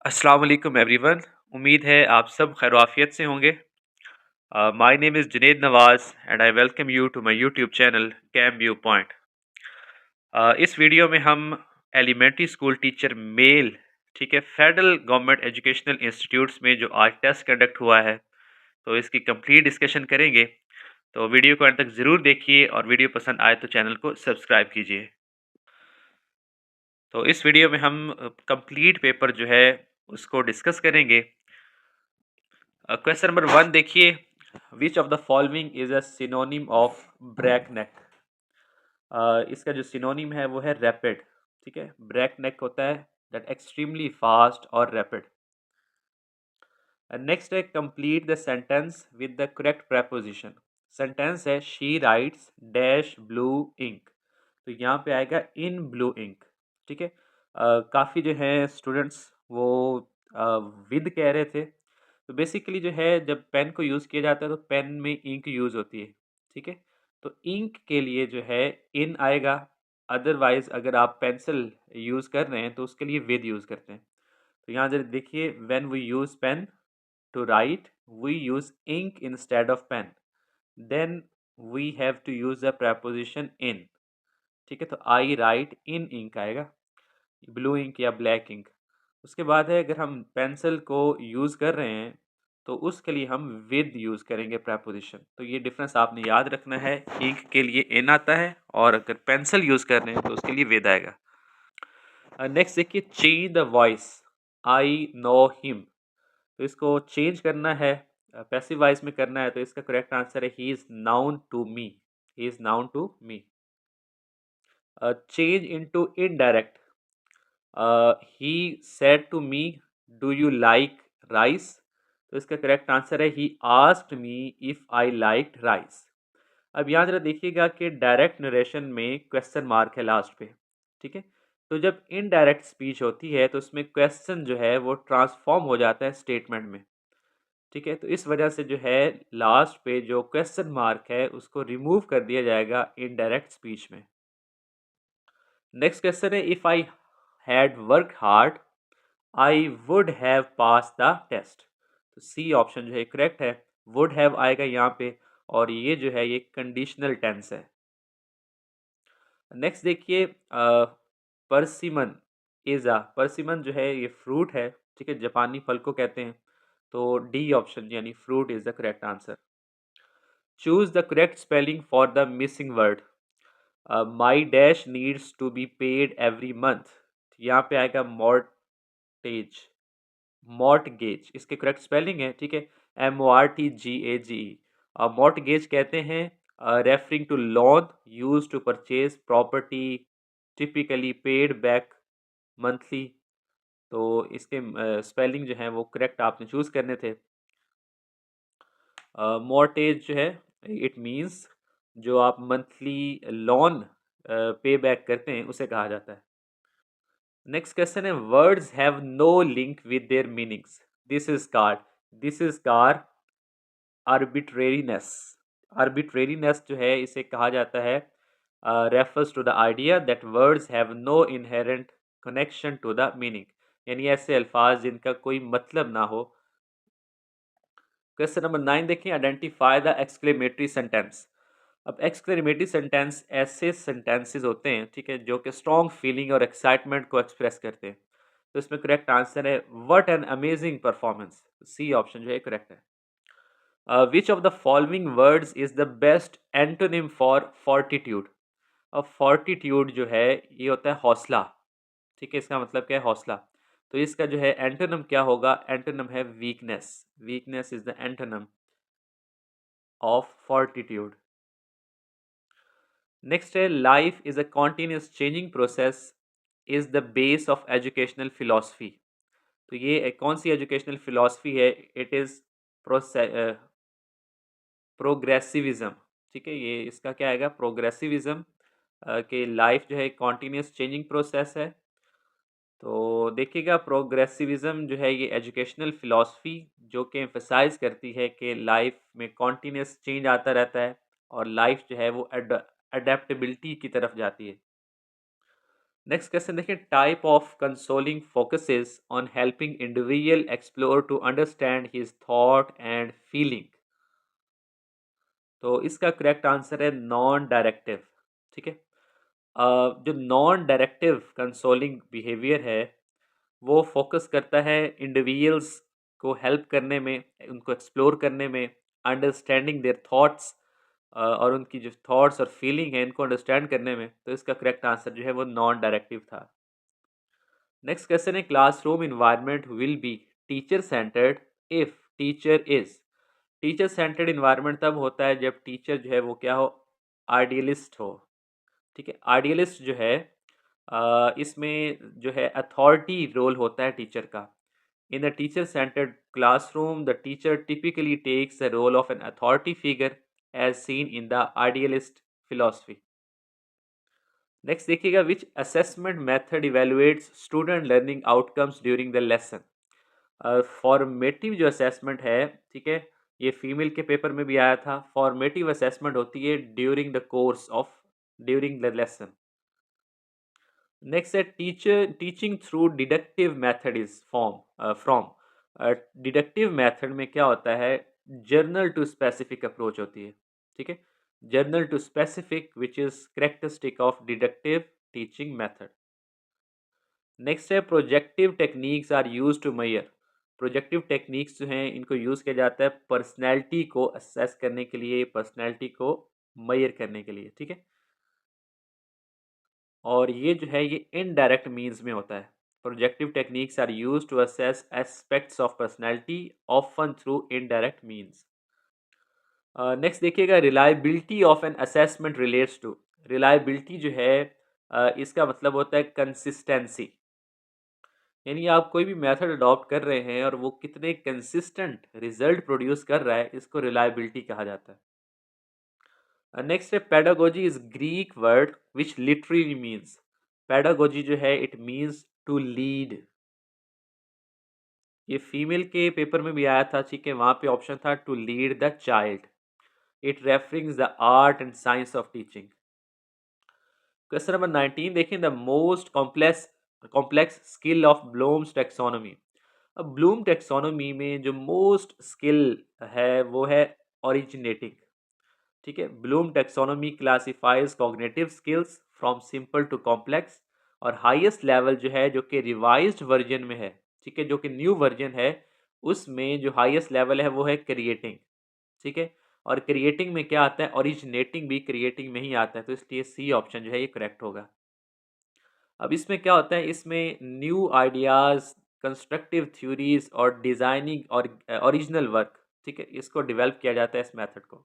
अस्सलाम वालेकुम एवरीवन। उम्मीद है आप सब खैर आफियत से होंगे। My name is Junaid Nawaz and I welcome you to my YouTube channel cam view point. इस वीडियो में हम एलिमेंट्री स्कूल टीचर मेल, ठीक है, फेडरल गवर्नमेंट एजुकेशनल इंस्टीट्यूट्स में जो आज टेस्ट कंडक्ट हुआ है, तो इसकी कंप्लीट डिस्कशन करेंगे। तो वीडियो को अंत तक ज़रूर देखिए और वीडियो पसंद आए तो चैनल को सब्सक्राइब कीजिए। तो इस वीडियो में हम कंप्लीट पेपर जो है उसको डिस्कस करेंगे। क्वेश्चन नंबर 1 देखिए, which of the following is a synonym of breakneck. इसका जो सिनोनिम है वो है रैपिड। ठीक है, ब्रेक नेक होता है दैट एक्सट्रीमली फास्ट और रैपिड। नेक्स्ट है complete the sentence with the correct preposition. Sentence है she writes dash blue ink, तो यहाँ पे आएगा इन ब्लू इंक। ठीक है, काफ़ी जो है स्टूडेंट्स वो विद कह रहे थे। तो बेसिकली जो है जब पेन को यूज़ किया जाता है तो पेन में इंक यूज़ होती है। ठीक है, तो इंक के लिए जो है इन आएगा। अदरवाइज अगर आप पेंसिल यूज़ कर रहे हैं तो उसके लिए विद यूज़ करते हैं। तो यहाँ जरा देखिए, when we use pen to write we use ink instead of pen, then we have to use the preposition in. ठीक है, तो आई राइट इन इंक आएगा, ब्लू इंक या ब्लैक इंक। उसके बाद है अगर हम पेंसिल को यूज़ कर रहे हैं तो उसके लिए हम विद यूज़ करेंगे प्रेपोजिशन। तो ये डिफरेंस आपने याद रखना है, इंक के लिए इन आता है और अगर पेंसिल यूज़ कर रहे हैं तो उसके लिए विद आएगा। नेक्स्ट देखिए, change the voice, I know him. तो इसको चेंज करना है, पैसिव वॉइस में करना है, तो इसका करेक्ट आंसर है he is known to me. He is known to me. Change into indirect, he said to me do you like rice. तो इसका करेक्ट आंसर है he asked me if I liked rice. अब यहाँ जरा देखिएगा कि direct narration में question mark है लास्ट पे। ठीक है, तो जब इनडायरेक्ट स्पीच होती है तो उसमें क्वेश्चन जो है वो ट्रांसफॉर्म हो जाता है स्टेटमेंट में। ठीक है, तो इस वजह से जो है लास्ट पे जो क्वेश्चन मार्क है उसको रिमूव कर दिया जाएगा इनडायरेक्ट स्पीच में। नेक्स्ट क्वेश्चन है, if I had work hard I would have pass the test. तो सी ऑप्शन जो है करेक्ट है, वुड हैव आएगा यहाँ पे और ये जो है ये कंडीशनल टेंस है। नेक्स्ट देखिए, परसिमन परसिमन जो है ये फ्रूट है। ठीक है, जापानी फल को कहते हैं। तो डी ऑप्शन यानी fruit is the correct answer. Choose the correct spelling for the missing word. My dash needs to be paid every month. यहाँ पे आएगा मॉर्टेज, मॉर्टगेज इसके करेक्ट स्पेलिंग है। ठीक है, MORTGAGE। मॉर्टगेज कहते हैं referring to loan use to purchase property, typically paid back monthly. तो इसके स्पेलिंग जो है वो करेक्ट आपने चूज करने थे। मॉर्टेज जो है इट मींस जो आप मंथली लोन पे बैक करते हैं उसे कहा जाता है। नेक्स्ट क्वेश्चन है, words have no link with their meanings. This is car arbitrariness. Arbitrariness जो है इसे कहा जाता है refers to the idea that words have no inherent connection to the meaning, यानी ऐसे अल्फाज जिनका कोई मतलब ना हो। क्वेश्चन नंबर 9 देखें, आइडेंटिफाई द एक्सक्लेमेटरी सेंटेंस। अब एक्सक्लेमेटरी सेंटेंस ऐसे सेंटेंसेस होते हैं, ठीक है, जो कि स्ट्रॉन्ग फीलिंग और एक्साइटमेंट को एक्सप्रेस करते हैं। तो इसमें करेक्ट आंसर है what an amazing performance. C option जो है करेक्ट है। Which of the following words is the best antonym for fortitude. अब फोर्टिट्यूड जो है ये होता है हौसला। ठीक है, इसका मतलब क्या है, हौसला। तो इसका जो है एंटोनिम क्या होगा, एंटोनिम है weakness. Weakness is the antonym of fortitude. Next है, life is a continuous changing process is the base of educational philosophy. तो ये कौन सी एजुकेशनल फिलॉसफी है, इट इज प्रोग्रेसिविज्म। ठीक है, ये इसका क्या आएगा, प्रोग्रेसिविज्म कि लाइफ जो है कॉन्टिन्यूस चेंजिंग प्रोसेस है। तो देखिएगा, प्रोग्रेसिविज्म जो है ये एजुकेशनल फिलॉसफी जो कि एम्फसाइज करती है कि लाइफ में कॉन्टिन्यूस चेंज आता रहता है और लाइफ जो है वो अडेप्टेबिलिटी की तरफ जाती है। नेक्स्ट क्वेश्चन देखिए, type of counselling focuses on helping individual explore to understand his thought and feeling. तो इसका करेक्ट आंसर है नॉन डायरेक्टिव। ठीक है। जो नॉन डायरेक्टिव कंसोलिंग बिहेवियर है वो फोकस करता है इंडिविजुअल्स को हेल्प करने में, उनको एक्सप्लोर करने में, अंडरस्टैंडिंग देयर थॉट्स, और उनकी जो थॉट्स और फीलिंग है इनको अंडरस्टैंड करने में। तो इसका करेक्ट आंसर जो है वो नॉन डायरेक्टिव था। नेक्स्ट क्वेश्चन है, classroom environment will be teacher centred if teacher is. Teacher centred environment तब होता है जब टीचर जो है वो क्या हो, आइडियलिस्ट हो। ठीक है। आइडियलिस्ट जो है इसमें जो है अथॉरिटी रोल होता है टीचर का। In the teacher centred classroom the teacher typically takes the role of an authority figure as seen in the idealist philosophy. Next देखिएगा, which assessment method evaluates student learning outcomes during the lesson. Formative जो assessment है, ठीक है, ये female के paper में भी आया था। फॉर्मेटिव असेसमेंट होती है during the course of, during the lesson. Next है, teacher teaching through deductive method is form from. Deductive method में क्या होता है, जर्नल टू स्पेसिफिक अप्रोच होती है। ठीक है। General to specific which is characteristic of deductive teaching method. Next है, projective techniques are use to measure. Projective techniques जो हैं इनको यूज़ किया जाता है पर्सनैलिटी को असेस करने के लिए, पर्सनैलिटी को मेजर करने के लिए। ठीक है। और ये जो है ये इनडायरेक्ट मीन्स में होता है। Projective techniques are use to assess aspects of personality often through indirect means. Next देखिएगा, reliability of an assessment relates to. Reliability जो है इसका मतलब होता है कंसिस्टेंसी। यानी आप कोई भी मेथड अडॉप्ट कर रहे हैं और वो कितने कंसिस्टेंट रिजल्ट प्रोड्यूस कर रहा है, इसको रिलायबिलिटी कहा जाता है। नेक्स्ट है, pedagogy is Greek word which literally means. Pedagogy जो है इट मीन्स टू लीड। ये फीमेल के पेपर में भी आया था। ठीक है। वहां पे ऑप्शन था to lead the child. It refers the art and science of teaching. Question number 19 देखिए, the most complex complex skill of Bloom's taxonomy. अब ब्लूम टेक्सोनोमी में जो मोस्ट स्किल है वो है ओरिजिनेटिंग। ठीक है। Bloom taxonomy classifies cognitive skills from simple to complex. और हाईएस्ट लेवल जो है जो कि रिवाइज्ड वर्जन में है, ठीक है, जो कि न्यू वर्जन है, उसमें जो हाईएस्ट लेवल है वो है क्रिएटिंग। ठीक है। और क्रिएटिंग में क्या आता है, ओरिजिनेटिंग भी क्रिएटिंग में ही आता है। तो इसलिए सी ऑप्शन जो है ये करेक्ट होगा। अब इसमें क्या होता है, इसमें न्यू आइडियाज, कंस्ट्रक्टिव थ्योरीज और डिजाइनिंग और ओरिजिनल वर्क, ठीक है, इसको डेवलप किया जाता है इस मेथड को।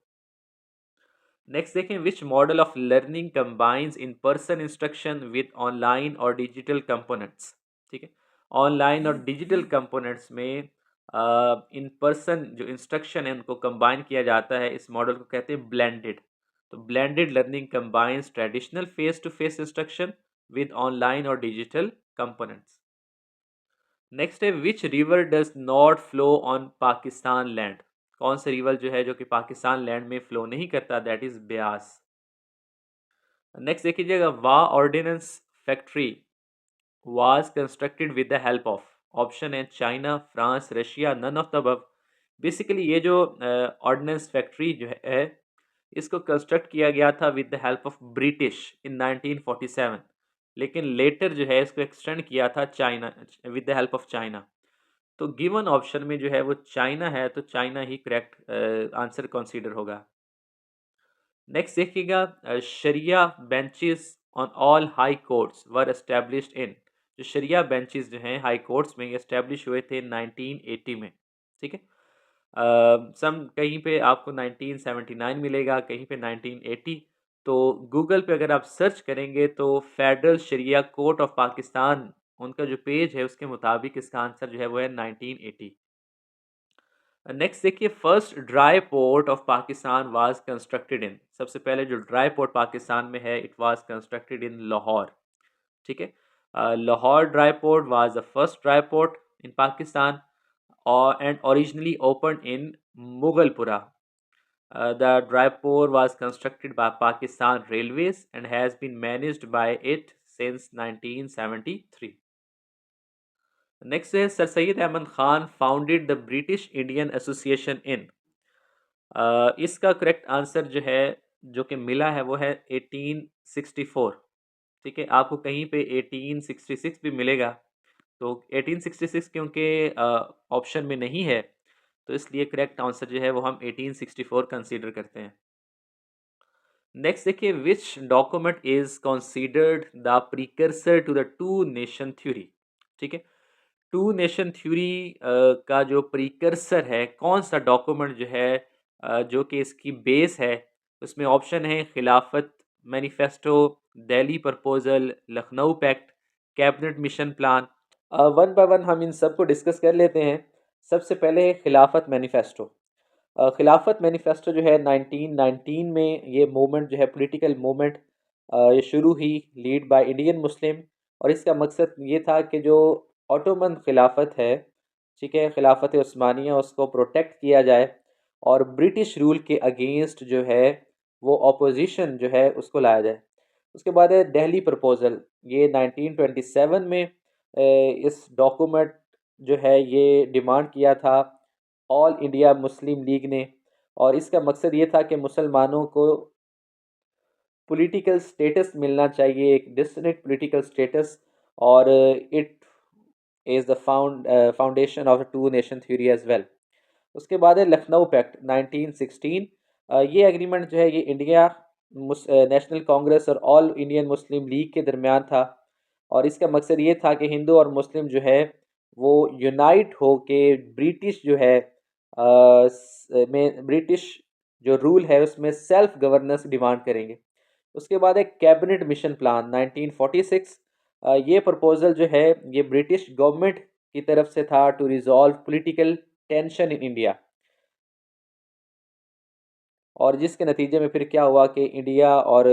नेक्स्ट देखें, which model of learning combines in person instruction with online और डिजिटल कंपोनेंट्स। ठीक है। ऑनलाइन और डिजिटल कंपोनेंट्स में इन पर्सन जो इंस्ट्रक्शन है उनको कंबाइन किया जाता है। इस मॉडल को कहते हैं ब्लेंडेड। तो blended learning combines traditional face to face instruction with online और डिजिटल कंपोनेंट्स। नेक्स्ट है, which river does not flow on Pakistan land. कौन सा रिवर जो है जो कि पाकिस्तान लैंड में फ्लो नहीं करता, दैट इज ब्यास। नेक्स्ट देखिएगा, Wah ordnance factory was constructed with the help of. Option है China, France, Russia, none of the above. Basically ये जो ऑर्डिनेंस फैक्ट्री जो है इसको कंस्ट्रक्ट किया गया था with the help of British in 1947। लेकिन लेटर जो है इसको एक्सटेंड किया था China, with the help of China. तो गिवन ऑप्शन में जो है वो चाइना है, तो चाइना ही करेक्ट आंसर कंसीडर होगा। नेक्स्ट देखिएगा, शरिया benches on all high courts were established in. जो शरिया बेंचेस जो हैं हाई कोर्ट्स में एस्टेब्लिश हुए थे 1980 में। ठीक है। सम कहीं पे आपको 1979 मिलेगा, कहीं पे 1980। तो गूगल पे अगर आप सर्च करेंगे तो federal Sharia court of Pakistan, उनका जो पेज है उसके मुताबिक इसका आंसर जो है वो है 1980। नेक्स्ट देखिए, first dry port of Pakistan was constructed in. सबसे पहले जो ड्राई पोर्ट पाकिस्तान में है it was constructed in Lahore. ठीक है। Lahore dry port was the first dry port in Pakistan और and originally open in Mughalpura. The dry port was constructed by Pakistan Railways and has been managed by it since 1973. Next है sir Syed Ahmad Khan founded the British Indian Association in. इसका correct answer जो है, जो कि मिला है, वो है 1864। ठीक है, आपको कहीं पे 1866 भी मिलेगा, तो 1866 क्योंकि ऑप्शन में नहीं है, तो इसलिए करेक्ट आंसर जो है वो हम 1864 कंसीडर करते हैं। नेक्स्ट देखिए, which document is considered the precursor to the two nation theory. ठीक है, टू नेशन थ्योरी का जो प्रीकर्सर है, कौन सा डॉक्यूमेंट जो है जो कि इसकी बेस है, उसमें ऑप्शन है Khilafat manifesto, Delhi proposal, Lucknow pact, cabinet mission plan. One by one हम इन सब को डिस्कस कर लेते हैं। सबसे पहले है खिलाफत मैनिफेस्टो। खिलाफत मैनिफेस्टो जो है 1919 में ये मूवमेंट जो है, पॉलिटिकल मूवमेंट, ये शुरू हुई, लीड बाय इंडियन मुस्लिम। और इसका मकसद ये था कि जो ऑटोमन खिलाफत है, ठीक है, खिलाफत उस्मानिया, उसको प्रोटेक्ट किया जाए और ब्रिटिश रूल के अगेंस्ट जो है वो अपोजिशन जो है उसको लाया जाए। उसके बाद है दिल्ली प्रपोजल। ये 1927 में इस डॉक्यूमेंट जो है ये डिमांड किया था ऑल इंडिया मुस्लिम लीग ने। और इसका मकसद ये था कि मुसलमानों को पॉलिटिकल स्टेटस मिलना चाहिए, एक डिस्टिंक्ट पॉलिटिकल स्टेटस। और it is the foundation of two nation theory as well. उसके बाद है लखनऊ पैक्ट 1916। ये एग्रीमेंट जो है ये इंडिया नेशनल कांग्रेस और ऑल इंडियन मुस्लिम लीग के दरमियान था। और इसका मकसद ये था कि हिंदू और मुस्लिम जो है वो यूनाइट हो के ब्रिटिश जो है में ब्रिटिश जो रूल है उसमें सेल्फ गवर्नेंस डिमांड करेंगे। उसके बाद एक कैबिनेट मिशन प्लान 1946। ये प्रपोजल जो है ये ब्रिटिश गवर्नमेंट की तरफ से था to resolve political tension in India. और जिसके नतीजे में फिर क्या हुआ कि इंडिया और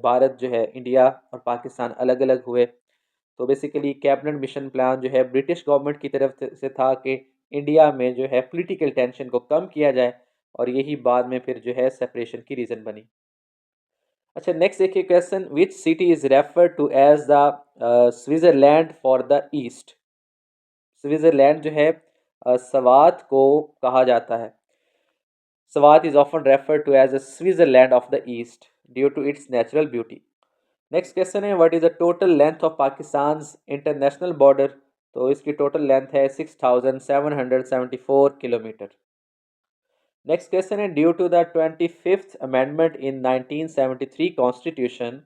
भारत जो है, इंडिया और पाकिस्तान अलग अलग हुए। तो बेसिकली कैबिनेट मिशन प्लान जो है ब्रिटिश गवर्नमेंट की तरफ से था कि इंडिया में जो है पॉलिटिकल टेंशन को कम किया जाए, और यही बाद में फिर जो है सेपरेशन की रीज़न बनी। अच्छा, नेक्स्ट देखिए question, which city is refer to as the Switzerland for the east. Switzerland जो है सवात को कहा जाता है। Swat is often refer to as the Switzerland of the east due to its natural beauty. Next question है, what is the total length of Pakistan international border. तो इसकी total length है 6774 किलोमीटर। नेक्स्ट क्वेश्चन है, due to the 25th amendment in 1973 constitution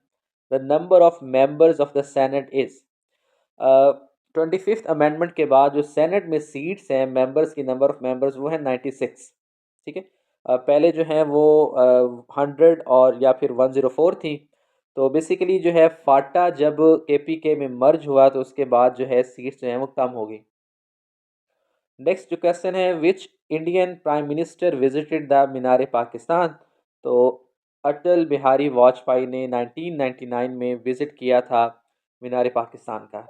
the number of members of the senate is. 25th amendment के बाद जो senate में seats हैं, members की नंबर ऑफ मेंबर्स वो है 96। ठीक है, पहले जो है वो 100 और या फिर 104 थी। तो बेसिकली जो है फाटा जब केपीके में मर्ज हुआ तो उसके बाद जो है सीट्स जो हैं वो कम हो गई। नेक्स्ट जो क्वेश्चन है, which Indian prime minister visited the Minar Pakistan. तो अटल बिहारी वाजपेयी ने 1999 में विजिट किया था मीनार पाकिस्तान का।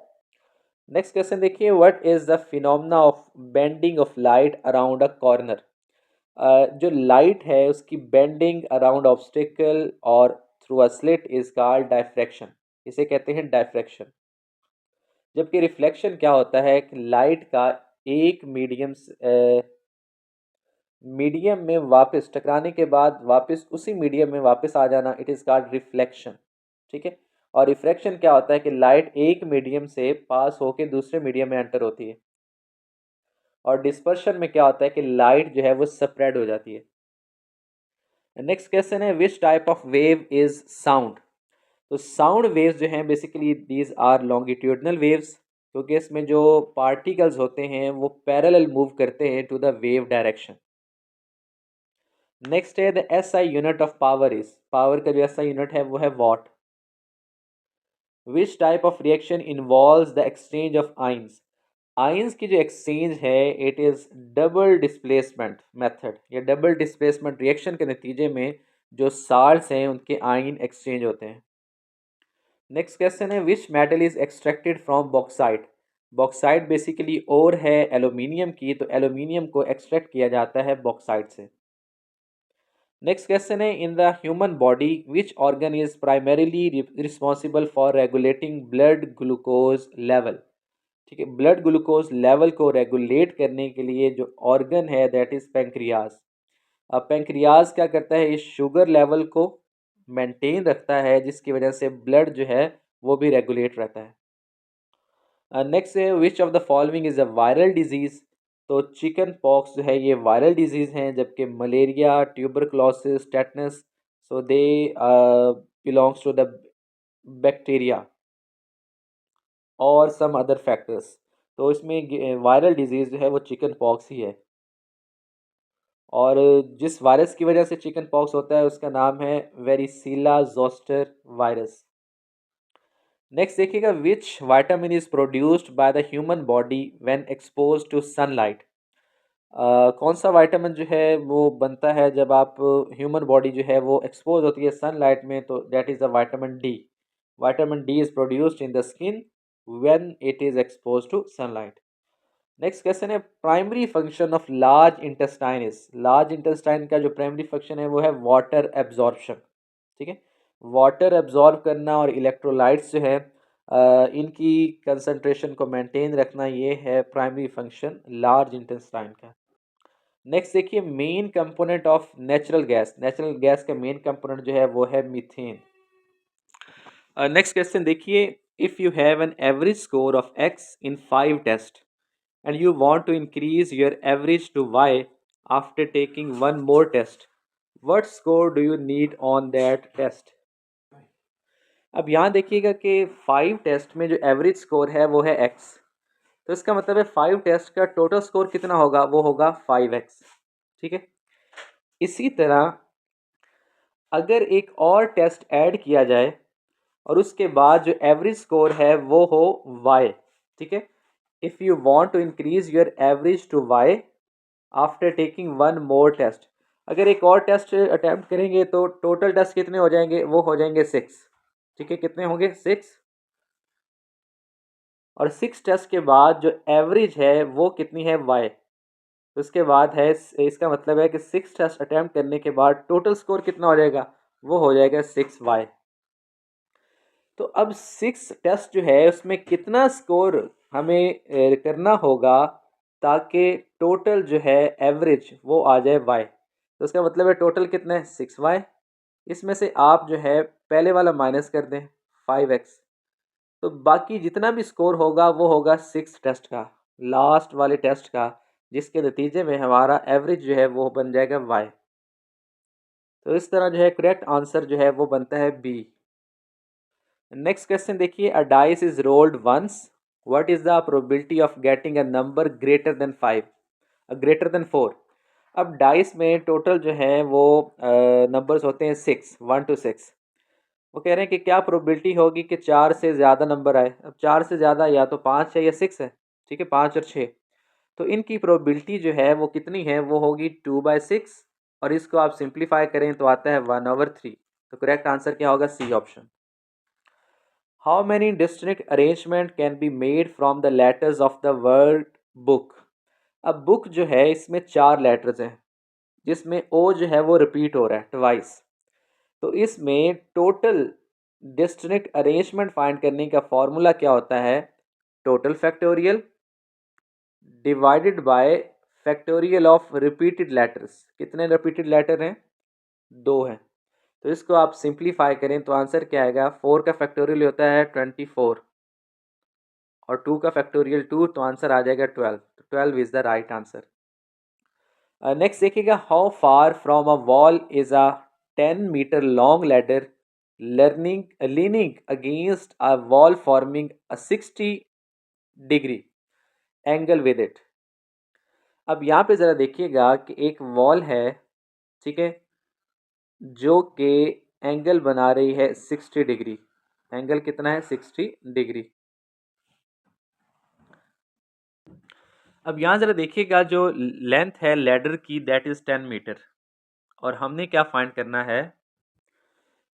नेक्स्ट क्वेश्चन देखिए, what is the phenomena of bending of light around a corner. जो लाइट है उसकी बेंडिंग अराउंड ऑब्स्टिकल और through a slit is called diffraction. इसे कहते हैं डायफ्रैक्शन। जबकि रिफ्लेक्शन क्या होता है कि लाइट का एक मीडियम में वापस टकराने के बाद वापस उसी मीडियम में वापस आ जाना, इट इज़ कॉल्ड रिफ्लेक्शन। ठीक है, और रिफ्रैक्शन क्या होता है कि लाइट एक मीडियम से पास होकर दूसरे मीडियम में एंटर होती है। और डिस्पर्शन में क्या होता है कि लाइट जो है वो स्प्रेड हो जाती है। नेक्स्ट क्वेश्चन है, which type of wave is sound. तो साउंड वेव्स जो हैं basically these are longitudinal waves, क्योंकि इसमें जो पार्टिकल्स होते हैं वो पैरेलल मूव करते हैं to the wave direction. Next है, the SI unit of power is. Power का जो एसआई यूनिट है वो है watt. Which type of reaction involves the exchange of ions. Ions की जो एक्सचेंज है it is double displacement method. या डबल डिस्प्लेसमेंट रिएक्शन के नतीजे में जो साल्ट्स हैं उनके आइन एक्सचेंज होते हैं। नेक्स्ट क्वेश्चन है, which metal is extracted from bauxite. Bauxite basically ore है एल्यूमिनियम की, तो एल्यूमिनियम को एक्सट्रैक्ट किया जाता है बॉक्साइट से। नेक्स्ट क्वेश्चन है, in the human body which organ is primarily responsible for regulating blood glucose level. ठीक है, ब्लड ग्लूकोज लेवल को रेगुलेट करने के लिए जो ऑर्गन है दैट इज पेंक्रियाज। अब पेंक्रियाज क्या करता है, इस शुगर लेवल को मेंटेन रखता है, जिसकी वजह से ब्लड जो है वो भी रेगुलेट रहता है। नेक्स्ट है, which of the following is a viral disease. तो चिकन पॉक्स जो है ये वायरल डिजीज हैं, जबकि malaria, tuberculosis, tetanus, so they belongs to the bacteria और सम अदर फैक्टर्स। तो इसमें वायरल डिजीज जो है वो चिकन पॉक्स ही है, और जिस वायरस की वजह से चिकन पॉक्स होता है उसका नाम है वेरिसीला जोस्टर वायरस। नेक्स्ट देखिएगा, which vitamin is produced by the human body when expose to sunlight. कौन सा वाइटामिन जो है वो बनता है जब आप ह्यूमन बॉडी जो है वो एक्सपोज होती है सनलाइट में, तो that is the vitamin D. Vitamin D is produced in the skin when it is expose to sunlight. Next question है, primary function of large intestine is. Large intestine का जो प्राइमरी फंक्शन है वो है water absorption. ठीक है, water absorb करना और इलेक्ट्रोलाइट्स जो है इनकी कंसंट्रेशन को मेंटेन रखना, ये है प्राइमरी फंक्शन लार्ज इंटेस्टाइन का। नेक्स्ट देखिए, main component of natural gas. Natural gas का मेन कंपोनेंट जो है वो है मीथेन। नेक्स्ट क्वेश्चन देखिए, if you have an average score of X in 5 test and you want to increase your average to y after taking one more test, what score do you need on that test? अब यहाँ देखिएगा कि 5 test में जो average score है वो है x, तो इसका मतलब है 5 टेस्ट का टोटल स्कोर कितना होगा, वो होगा 5x। ठीक है, इसी तरह अगर एक और टेस्ट ऐड किया जाए और उसके बाद जो एवरेज स्कोर है वो हो y। ठीक है, if you want to increase your average to y after taking one more test, अगर एक और टेस्ट अटैम्प्ट करेंगे तो टोटल टेस्ट कितने हो जाएंगे, वो हो जाएंगे 6। ठीक है, कितने होंगे 6, और 6 टेस्ट के बाद जो एवरेज है वो कितनी है y। तो इसके बाद है, इसका मतलब है कि 6 टेस्ट अटैम्प्ट करने के बाद टोटल स्कोर कितना हो जाएगा, वो हो जाएगा 6y। तो अब 6 टेस्ट जो है उसमें कितना स्कोर हमें करना होगा ताकि टोटल जो है एवरेज वो आ जाए y। तो इसका मतलब है टोटल कितना है 6y, इसमें से आप जो है पहले वाला माइनस कर दें 5x, तो बाकी जितना भी स्कोर होगा वो होगा 6 टेस्ट का, लास्ट वाले टेस्ट का, जिसके नतीजे में हमारा एवरेज जो है वो बन जाएगा y। तो इस तरह जो है करेक्ट आंसर जो है वो बनता है बी। नेक्स्ट क्वेश्चन देखिए, a dice is rolled once, what is the probability of getting a number greater than 5, greater than 4। अब डाइस में टोटल जो है वो नंबर्स होते हैं 6, 1 to 6। वो कह रहे हैं कि क्या प्रोबेबिलिटी होगी कि 4 से ज़्यादा नंबर आए। अब 4 से ज़्यादा या तो 5 है या 6 है। ठीक है, 5 और 6, तो इनकी प्रोबेबिलिटी जो है वो कितनी है, वो होगी 2/6, और इसको आप सिंप्लीफाई करें तो आता है 1/3। तो करेक्ट आंसर क्या होगा, C option. How many distinct arrangement can be made from the letters of the word book. अब बुक जो है इसमें 4 लेटर्स हैं, जिसमें ओ जो है वो रिपीट हो रहा है ट्वाइस। तो इसमें टोटल डिस्टिंक्ट अरेंजमेंट फाइंड करने का फॉर्मूला क्या होता है, total factorial divided by factorial of repeated letters. कितने रिपीटेड लेटर हैं, 2 हैं। तो इसको आप सिंप्लीफाई करें तो आंसर क्या आएगा, 4 का फैक्टोरियल होता है 24, और 2 का फैक्टोरियल 2, तो आंसर आ जाएगा 12। तो 12 is the right answer. Next देखिएगा, how far from a wall is a 10 metre long ladder learning leaning against a wall forming a 60 degree angle with it. अब यहाँ पे ज़रा देखिएगा कि एक वॉल है, ठीक है, जो कि एंगल बना रही है 60 डिग्री। एंगल कितना है, 60 डिग्री। अब यहाँ ज़रा देखिएगा, जो लेंथ है लैडर की दैट इज़ 10 मीटर, और हमने क्या फाइंड करना है,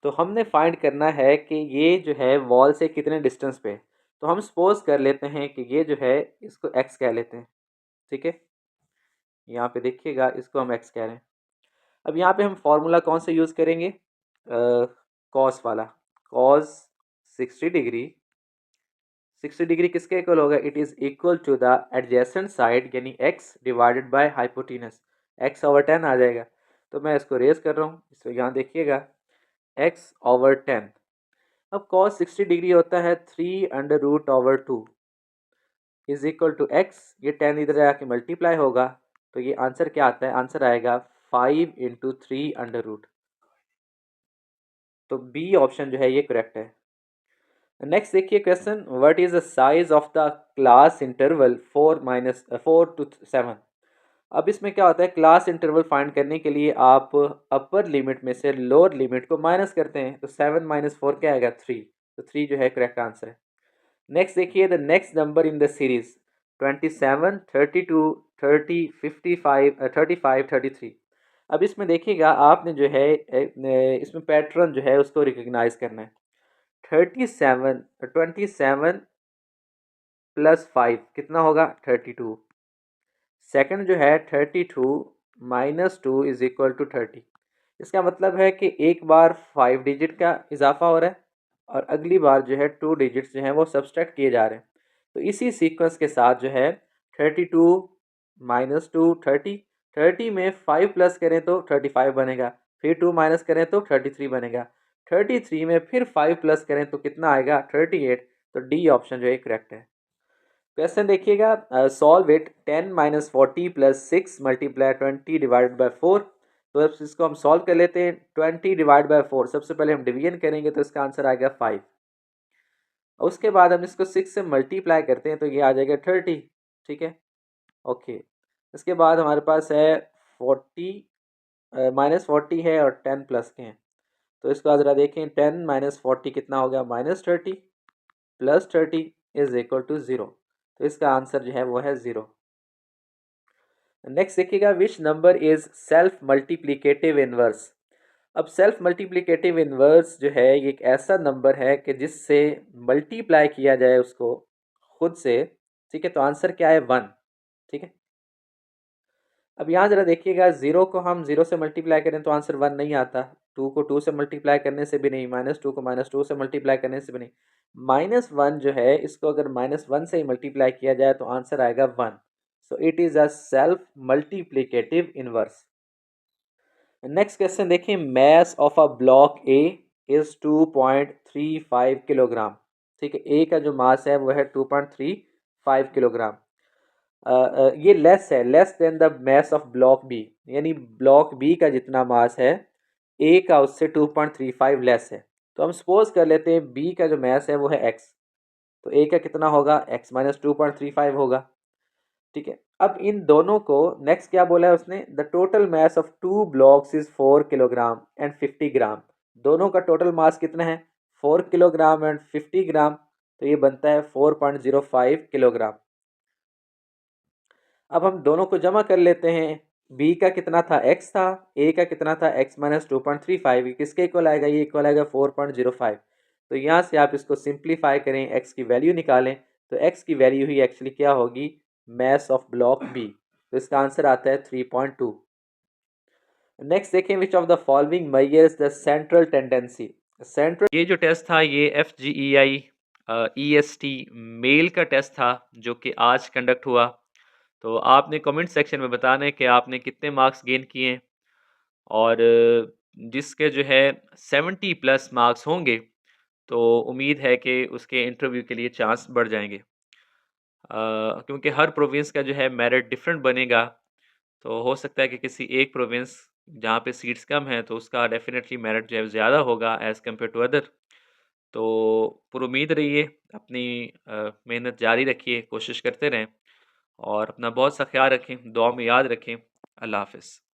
तो हमने फाइंड करना है कि ये जो है वॉल से कितने डिस्टेंस पे। तो हम सपोज कर लेते हैं कि ये जो है इसको x कह लेते हैं। ठीक है, यहाँ पे देखिएगा इसको हम x कह रहे हैं। अब यहाँ पे हम फॉर्मूला कौन सा यूज़ करेंगे, कॉस वाला। कॉस 60 डिग्री, 60 डिग्री किसके इक्वल होगा, it is equal to the adjacent side यानी x divided by hypotenuse, x/10 आ जाएगा। तो मैं इसको रेज कर रहा हूँ, इसको यहाँ देखिएगा x/10। अब cos 60 डिग्री होता है 3√2 इज इक्वल टू x, ये 10 इधर जाके मल्टीप्लाई होगा, तो ये आंसर क्या आता है, आंसर आएगा 5 × 3√। तो बी ऑप्शन जो है ये करेक्ट है। नेक्स्ट देखिए question, what is the size of the class interval 4 to 7। अब इसमें क्या होता है, क्लास इंटरवल फाइंड करने के लिए आप अपर लिमिट में से लोअर लिमिट को माइनस करते हैं, तो 7 - 4 क्या आएगा, 3। तो 3 जो है करेक्ट आंसर है। नेक्स्ट देखिए, the next number in the series 27, 32, 30, 55, 35, 33। अब इसमें देखिएगा आपने जो है इसमें पैटर्न जो है उसको रिकग्नाइज करना है। 27 प्लस 5 कितना होगा, 32। सेकंड जो है 32 - 2 इज इक्वल टू 30। इसका मतलब है कि एक बार 5 डिजिट का इजाफा हो रहा है और अगली बार जो है 2 डिजिट्स जो हैं वो सब्सट्रैक्ट किए जा रहे हैं। तो इसी सीक्वेंस के साथ जो है 32 - 2 30, 30 में 5 प्लस करें तो 35 बनेगा, फिर 2 माइनस करें तो 33 बनेगा, 33 में फिर 5 प्लस करें तो कितना आएगा, 38। तो डी ऑप्शन जो है करेक्ट है। क्वेश्चन देखिएगा, सॉल्व इट 10 - 40 + 6 × 20 डिवाइडेड बाय 4। तो अब इसको हम सॉल्व कर लेते हैं। 20 डिवाइड बाय 4, सबसे पहले हम डिवीजन करेंगे तो इसका आंसर आएगा 5। उसके बाद हम इसको 6 से मल्टीप्लाई करते हैं तो ये आ जाएगा 30। ठीक है, ओके। इसके बाद हमारे पास है 40 -40 है और 10 प्लस के हैं, तो इसको ज़रा देखें, 10 - 40 कितना हो गया, -30 प्लस 30 इज इक्वल टू 0। तो इसका आंसर जो है वो है 0। नेक्स्ट देखिएगा, which number is self multiplicative inverse. अब सेल्फ मल्टीप्लिकेटिव इनवर्स जो है ये एक ऐसा नंबर है कि जिससे मल्टीप्लाई किया जाए उसको खुद से। ठीक है, तो आंसर क्या है, 1। ठीक है, अब यहाँ ज़रा देखिएगा, ज़ीरो को हम ज़ीरो से मल्टीप्लाई करें तो आंसर 1 नहीं आता, 2 को 2 से मल्टीप्लाई करने से भी नहीं, -2 को -2 से मल्टीप्लाई करने से भी नहीं, -1 जो है इसको अगर -1 से ही मल्टीप्लाई किया जाए तो आंसर आएगा 1। So it is a self multiplicative inverse. Next question देखिए, mass of a block A is 2.35 kilogram. ठीक है, ए का जो मास है वो है 2.35 किलोग्राम। ये less than the mass of block B, यानी ब्लॉक बी का जितना मास है ए का उससे 2.35 लेस है। तो हम सपोज कर लेते हैं बी का जो मैस है वो है एक्स, तो ए का कितना होगा, एक्स - 2.35 होगा। ठीक है, अब इन दोनों को नेक्स्ट क्या बोला है उसने, the total mass of 2 blocks is 4 kilogram and 50 ग्राम। दोनों का टोटल मास कितना है, 4 किलोग्राम एंड 50 ग्राम, तो ये बनता है 4.05 किलोग्राम। अब हम दोनों को जमा कर लेते हैं, बी का कितना था, एक्स था, ए का कितना था, एक्स - 2.35, किसके इक्वल आएगा, ये इक्वल आएगा 4.05। तो यहाँ से आप इसको सिंप्लीफाई करें, एक्स की वैल्यू निकालें, तो एक्स की वैल्यू ही एक्चुअली क्या होगी, मैस ऑफ ब्लॉक बी। तो इसका आंसर आता है 3.2। नेक्स्ट देखें, विच of the following measures the central tendency. Central, ये जो टेस्ट था ये FGEI EST मेल का टेस्ट था जो कि आज कंडक्ट हुआ। तो आपने कमेंट सेक्शन में बताना है कि आपने कितने मार्क्स गेन किए हैं, और जिसके जो है 70+ मार्क्स होंगे तो उम्मीद है कि उसके इंटरव्यू के लिए चांस बढ़ जाएंगे। क्योंकि हर प्रोविंस का जो है मेरिट डिफरेंट बनेगा, तो हो सकता है कि किसी एक प्रोविंस जहाँ पे सीट्स कम हैं तो उसका डेफिनेटली मेरिट जो है ज़्यादा होगा एज़ कम्पेयर टू अदर। तो पुरुमीद रहिए, अपनी मेहनत जारी रखिए, कोशिश करते रहें और अपना बहुत सा ख्याल रखें, दुआ में याद रखें। अल्लाह हाफ़िज़।